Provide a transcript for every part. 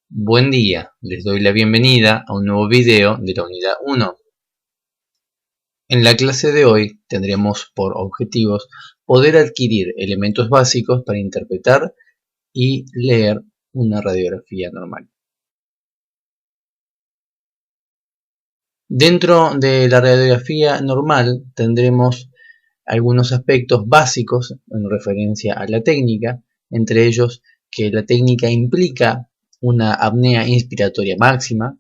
Buen día, les doy la bienvenida a un nuevo video de la unidad 1. En la clase de hoy tendremos por objetivos poder adquirir elementos básicos para interpretar y leer una radiografía normal. Dentro de la radiografía normal tendremos algunos aspectos básicos en referencia a la técnica, entre ellos que la técnica implica una apnea inspiratoria máxima,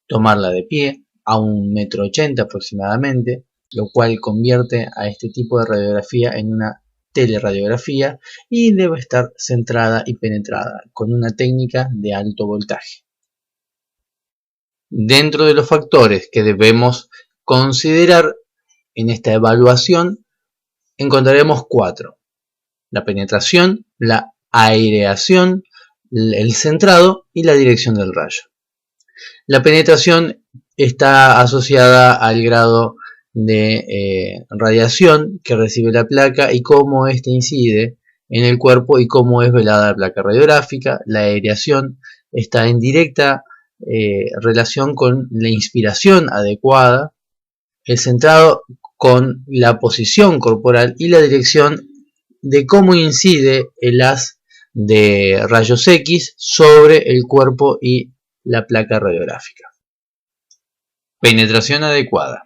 tomarla de pie a 1,80 m aproximadamente, lo cual convierte a este tipo de radiografía en una teleradiografía y debe estar centrada y penetrada con una técnica de alto voltaje. Dentro de los factores que debemos considerar en esta evaluación encontraremos 4: la penetración, la aireación, el centrado y la dirección del rayo. La penetración está asociada al grado de radiación que recibe la placa y cómo éste incide en el cuerpo y cómo es velada la placa radiográfica. La aireación está en directa relación con la inspiración adecuada, el centrado con la posición corporal y la dirección de cómo incide el haz de rayos X sobre el cuerpo y la placa radiográfica. Penetración adecuada.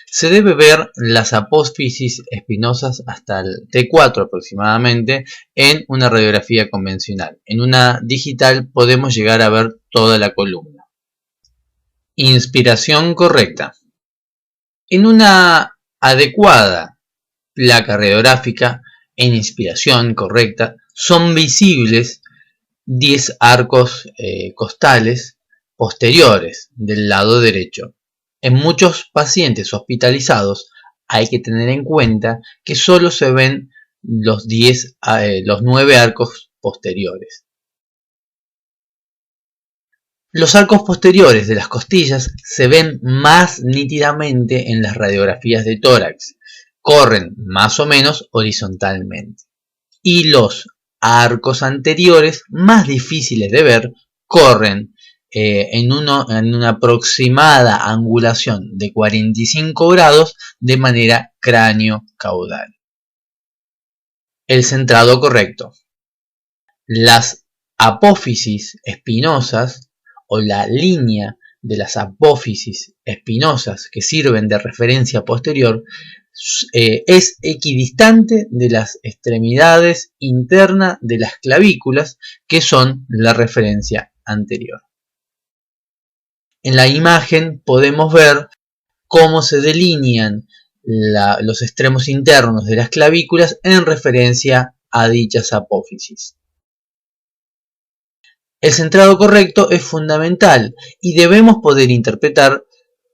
Se debe ver las apófisis espinosas hasta el T4 aproximadamente en una radiografía convencional. En una digital podemos llegar a ver toda la columna. Inspiración correcta. En una adecuada placa radiográfica, en inspiración correcta, son visibles 10 arcos costales posteriores del lado derecho. En muchos pacientes hospitalizados hay que tener en cuenta que solo se ven los 9 arcos posteriores. Los arcos posteriores de las costillas se ven más nítidamente en las radiografías de tórax, corren más o menos horizontalmente. Y los arcos anteriores, más difíciles de ver, corren en una aproximada angulación de 45 grados de manera cráneo-caudal. El centrado correcto. Las apófisis espinosas o la línea de las apófisis espinosas que sirven de referencia posterior es equidistante de las extremidades internas de las clavículas, que son la referencia anterior. En la imagen podemos ver cómo se delinean los extremos internos de las clavículas en referencia a dichas apófisis. El centrado correcto es fundamental y debemos poder interpretar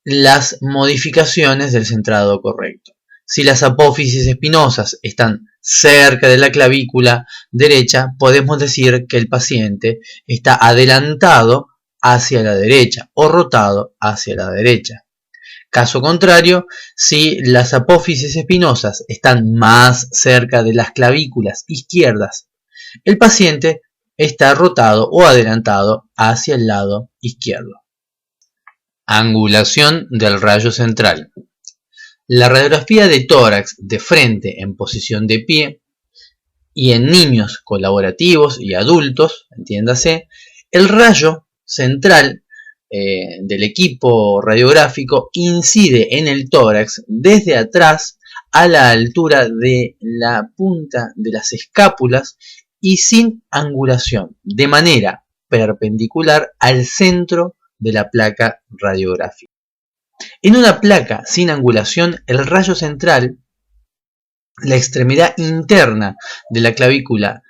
las modificaciones del centrado correcto. Si las apófisis espinosas están cerca de la clavícula derecha, podemos decir que el paciente está adelantado hacia la derecha o rotado hacia la derecha. Caso contrario, si las apófisis espinosas están más cerca de las clavículas izquierdas, el paciente está rotado o adelantado hacia el lado izquierdo. Angulación del rayo central. La radiografía de tórax de frente en posición de pie y en niños colaborativos y adultos, entiéndase, el rayo central del equipo radiográfico incide en el tórax desde atrás a la altura de la punta de las escápulas y sin angulación, de manera perpendicular al centro de la placa radiográfica. En una placa sin angulación, el rayo central, la extremidad interna de la clavícula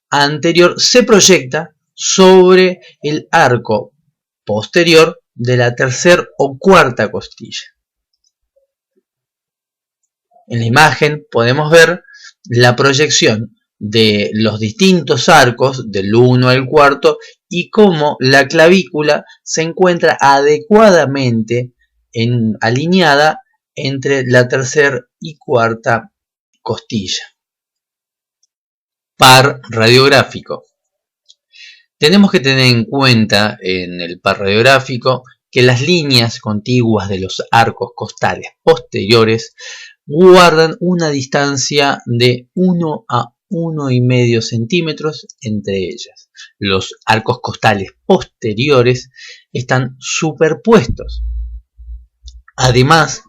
anterior, se proyecta sobre el arco posterior de la tercera o cuarta costilla. En la imagen podemos ver la proyección de los distintos arcos del 1 al 4 y cómo la clavícula se encuentra adecuadamente alineada entre la tercera y cuarta costilla. Par radiográfico. Tenemos que tener en cuenta en el par radiográfico que las líneas contiguas de los arcos costales posteriores guardan una distancia de 1 a 1,5 centímetros entre ellas. Los arcos costales posteriores están superpuestos. Además,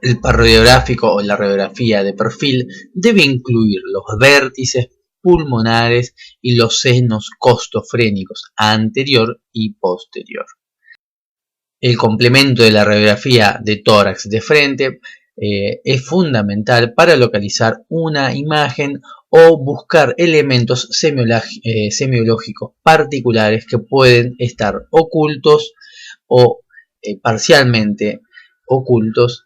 el par radiográfico o la radiografía de perfil debe incluir los vértices pulmonares y los senos costofrénicos anterior y posterior. El complemento de la radiografía de tórax de frente es fundamental para localizar una imagen o buscar elementos semiológicos particulares que pueden estar ocultos o parcialmente ocultos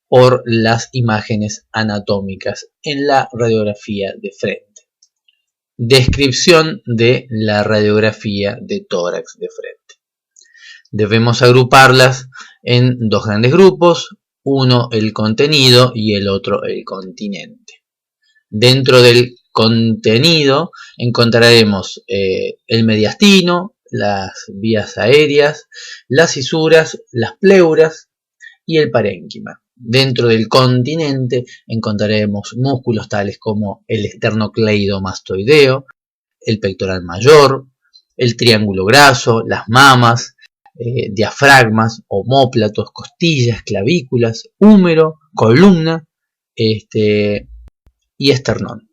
por las imágenes anatómicas en la radiografía de frente. Descripción de la radiografía de tórax de frente. Debemos agruparlas en dos grandes grupos, uno el contenido y el otro el continente. Dentro del contenido encontraremos el mediastino, las vías aéreas, las cisuras, las pleuras y el parénquima. Dentro del continente encontraremos músculos tales como el esternocleidomastoideo, el pectoral mayor, el triángulo graso, las mamas, diafragmas, omóplatos, costillas, clavículas, húmero, columna y esternón.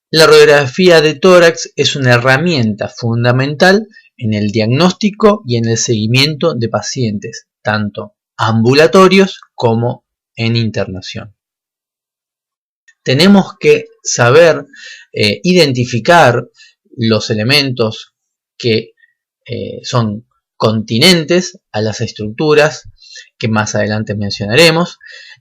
La radiografía de tórax es una herramienta fundamental en el diagnóstico y en el seguimiento de pacientes, tanto ambulatorios como en internación. Tenemos que saber identificar los elementos que son continentes a las estructuras que más adelante mencionaremos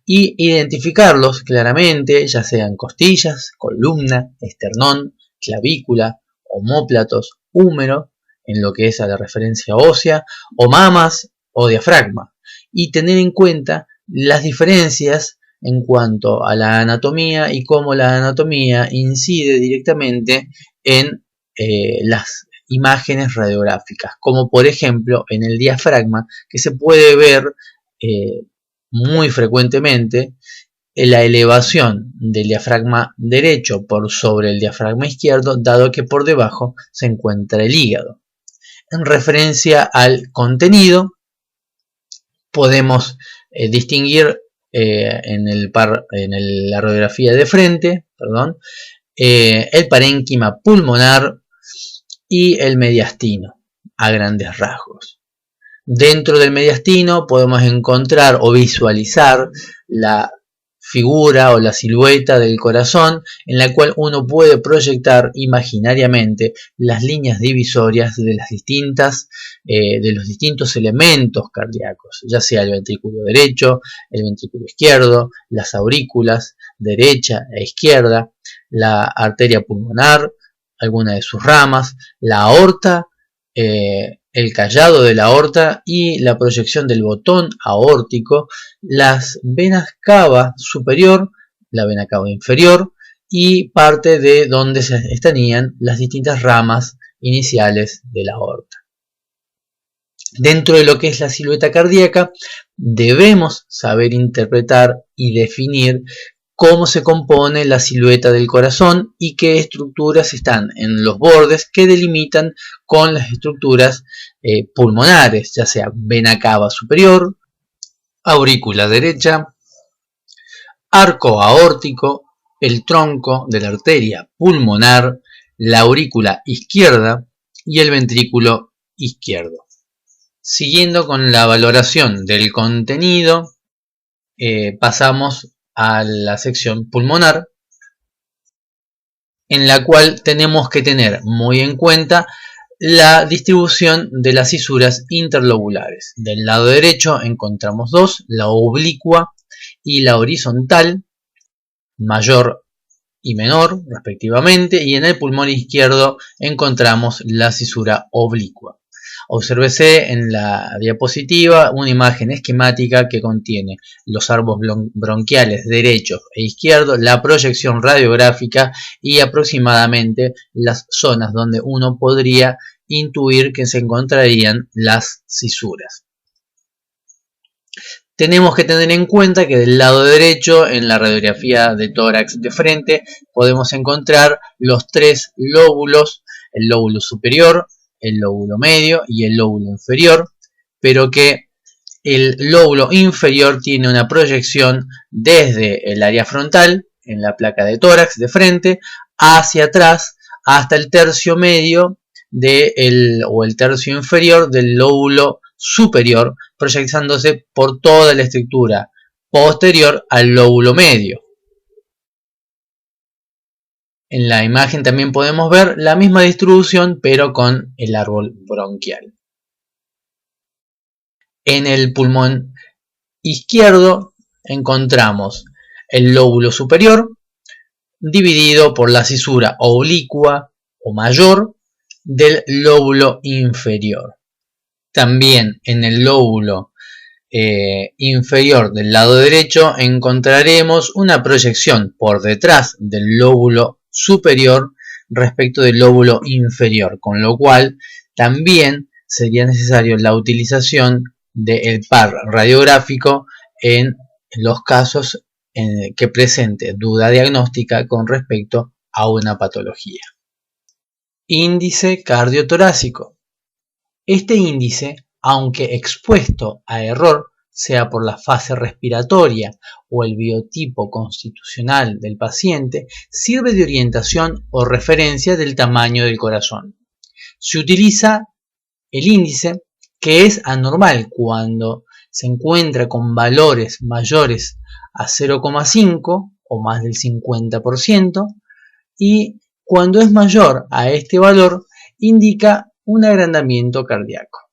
y identificarlos claramente, ya sean costillas, columna, esternón, clavícula, omóplatos, húmero, en lo que es a la referencia ósea, o mamas o diafragma, y tener en cuenta las diferencias en cuanto a la anatomía y cómo la anatomía incide directamente en las imágenes radiográficas, como por ejemplo en el diafragma, que se puede ver muy frecuentemente la elevación del diafragma derecho por sobre el diafragma izquierdo, dado que por debajo se encuentra el hígado. En referencia al contenido, podemos distinguir la radiografía de frente, el parénquima pulmonar y el mediastino a grandes rasgos. Dentro del mediastino podemos encontrar o visualizar la figura o la silueta del corazón, en la cual uno puede proyectar imaginariamente las líneas divisorias de los distintos elementos cardíacos, ya sea el ventrículo derecho, el ventrículo izquierdo, las aurículas derecha e izquierda, la arteria pulmonar, alguna de sus ramas, la aorta, el callado de la aorta y la proyección del botón aórtico, las venas cava superior, la vena cava inferior y parte de donde se estarían las distintas ramas iniciales de la aorta. Dentro de lo que es la silueta cardíaca, debemos saber interpretar y definir cómo se compone la silueta del corazón y qué estructuras están en los bordes que delimitan con las estructuras pulmonares, ya sea vena cava superior, aurícula derecha, arco aórtico, el tronco de la arteria pulmonar, la aurícula izquierda y el ventrículo izquierdo. Siguiendo con la valoración del contenido, pasamos a la sección pulmonar, en la cual tenemos que tener muy en cuenta la distribución de las cisuras interlobulares. Del lado derecho encontramos dos, la oblicua y la horizontal, mayor y menor respectivamente, y en el pulmón izquierdo encontramos la cisura oblicua. Obsérvese en la diapositiva una imagen esquemática que contiene los arbos bronquiales derechos e izquierdos, la proyección radiográfica y aproximadamente las zonas donde uno podría intuir que se encontrarían las cisuras. Tenemos que tener en cuenta que del lado derecho, en la radiografía de tórax de frente, podemos encontrar los tres lóbulos, el lóbulo superior, el lóbulo medio y el lóbulo inferior, pero que el lóbulo inferior tiene una proyección desde el área frontal, en la placa de tórax de frente, hacia atrás hasta el tercio medio o el tercio inferior del lóbulo superior, proyectándose por toda la estructura posterior al lóbulo medio. En la imagen también podemos ver la misma distribución, pero con el árbol bronquial. En el pulmón izquierdo encontramos el lóbulo superior, dividido por la cisura oblicua o mayor del lóbulo inferior. También en el lóbulo inferior del lado derecho encontraremos una proyección por detrás del lóbulo superior respecto del lóbulo inferior, con lo cual también sería necesario la utilización del par radiográfico en los casos en que presente duda diagnóstica con respecto a una patología. Índice cardiotorácico. Este índice, aunque expuesto a error, sea por la fase respiratoria o el biotipo constitucional del paciente, sirve de orientación o referencia del tamaño del corazón. Se utiliza el índice, que es anormal cuando se encuentra con valores mayores a 0,5 o más del 50%, y cuando es mayor a este valor indica un agrandamiento cardíaco.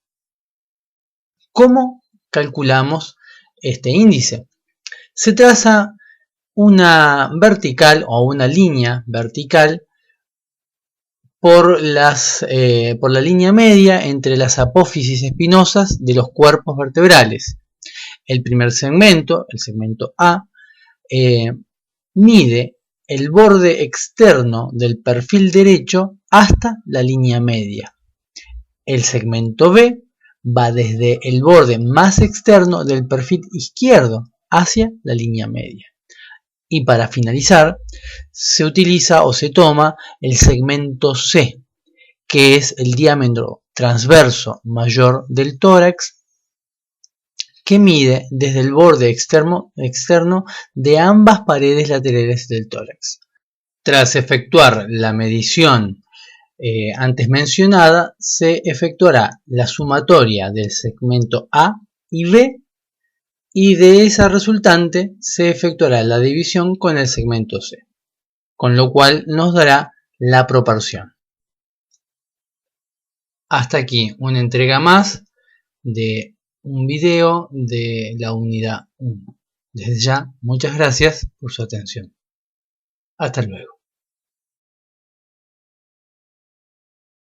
¿Cómo calculamos este índice? Se traza una vertical o una línea vertical por la línea media entre las apófisis espinosas de los cuerpos vertebrales. El primer segmento, el segmento A, mide el borde externo del perfil derecho hasta la línea media. El segmento B va desde el borde más externo del perfil izquierdo hacia la línea media. Y para finalizar, se utiliza o se toma el segmento C, que es el diámetro transverso mayor del tórax, que mide desde el borde externo de ambas paredes laterales del tórax. Tras efectuar la medición antes mencionada, se efectuará la sumatoria del segmento A y B, y de esa resultante se efectuará la división con el segmento C, con lo cual nos dará la proporción. Hasta aquí una entrega más de un video de la unidad 1. Desde ya, muchas gracias por su atención. Hasta luego.